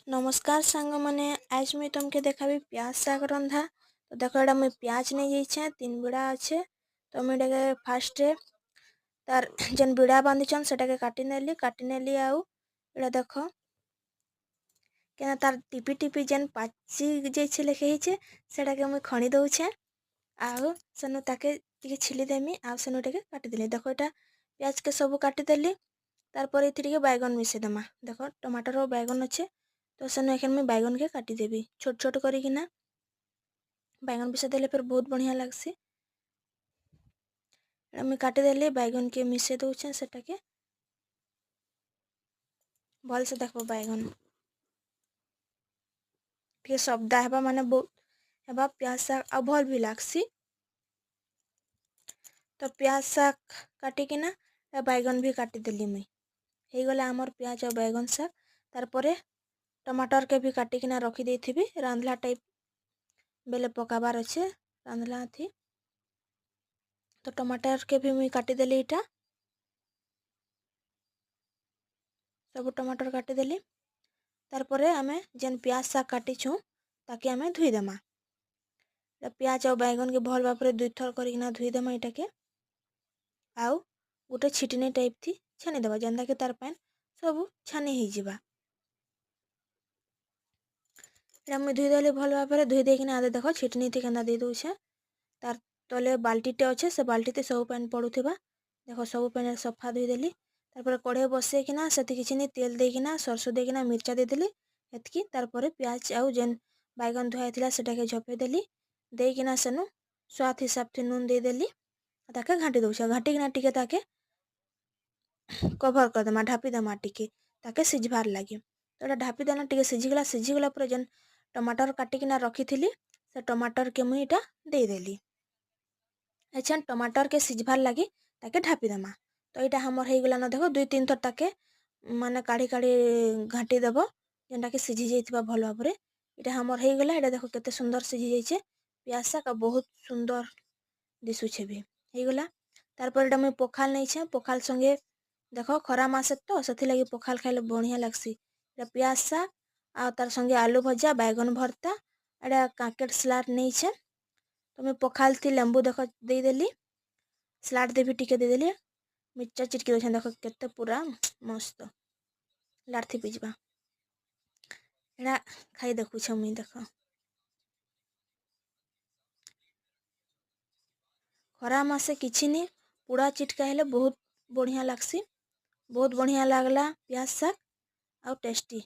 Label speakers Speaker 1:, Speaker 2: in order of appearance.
Speaker 1: नमस्कार सांग मैंने आज मुई तुमके देखाबी प्याज साग रंधा। तो देखो एटा मुई प्याज नहीं जाइछे 3 बिड़ा अच्छे। तो मुझे फास्ट तार जेन बिड़ा बांधिछन सेटाके काटी नेली आउ एटा देखो केना तार टिपी टिपी जेन पाची जाइछे लेखे हिचे सेटाके मुई खणी दउछे आउ सेनु ताके टिके छिली देमी आउ सेनु टिके काटी देली। देखो एटा प्याज के सब काटी देली तार पर इथि टिके बैगन मिसे देमा। देखो टमाटर और बैगन अच्छे तो सेनु एखन मैं बैगन के काटी देबी छोट छोट करिकिना। बैगन मिसे देले फिर बहुत बढ़िया लागसी। मैं काटी देली बैगन के मिसे दउछे सेटाके भल से देखो बैगन टिके सबदा हेबा माने बहुत हेबा प्याज साग आ भल भी लागसी। तो प्याज साग काटिकिना बैगन भी काटी देली मुई हे गला हमर प्याज और बैगन साग। तार परे टमाटर के भी काटिकिना रखी देथिबी रांधला टाइप बेले पकाबार अच्छे रांधला थी। तो टमाटर के भी मुई काटी देली इटा सब टमाटर काटी देली। तार परे आमे जेन प्याज साग काटी छु ताके आमे धुई देमा। प्याज और बैगन के भल भाबरे दुई थर करिकिना धुई देमा इटाके आउ गोटे छिटनी टाइप थी छानी देबा जेंदा के तार पान सब छानी ही जिबा। एटा मुई धुई देली भल भाबरे धुई देकिना आदे देखो छिटनी थी केंदा दे दउछे तार तले बाल्टीटे अच्छे से बाल्टीते सब पानी पड़ुथिबा। देखो सब पानी सफा धुई देली तार पर कढ़े बसेकिना सेति किछि नि तेल देकिना सरसो देकिना मिर्चा दे देली एतकी। तार पर प्याज आउ जेन बैगन धुआ थिला सेटाके झपे देली देकिना सेनु स्वाद हिसाब थी नून दे देली ताके घाटी दउछे घाटीकिना टिके ताके कभर कर देमा ढापी देमा टिके ताके सिझबार लागी। तो एटा ढापी देना टिके सिझिगला पर जेन टमाटर काटिकिना रखी थिली से टमाटर के मुई इटा दे देली एछन टमाटर के सिझबार लागी ताके ढापी देमा। तो इटा हमर हे गला न देखो 2-3 थर ताके माने काढ़ी काढ़ी घाटी देबो जेनटा के सिझी जाइथिबा भल भाबरे। इटा हमर हे गला एटा देखो केते सुंदर सिझी जाइछे प्याज साग बहुत सुंदर दिसुछे भी हे गला। तार पर एटा मैं पखाल नहीं छे पखाल संगे देखो खरा मासे तो सेथि लगी पखाल खाइले बढ़िया लागसी। एटा प्याज साग आ तार संगे आलू भजा बैगन भरता एटा काकेट सलाद नहीं छे। तो मैं पखाल थी लेंबू देखो दे देली सलाद देवी टिके दे देली मिर्चा चिटकी दे देखो केते पूरा मस्त लाठी पिजबा एटा खाई देखु छ मुई देखो खरा मासे किछि नि पूरा चिटका हेले बहुत बढ़िया लागसी बहुत बढ़िया लागला प्याज साग आ टेस्टी।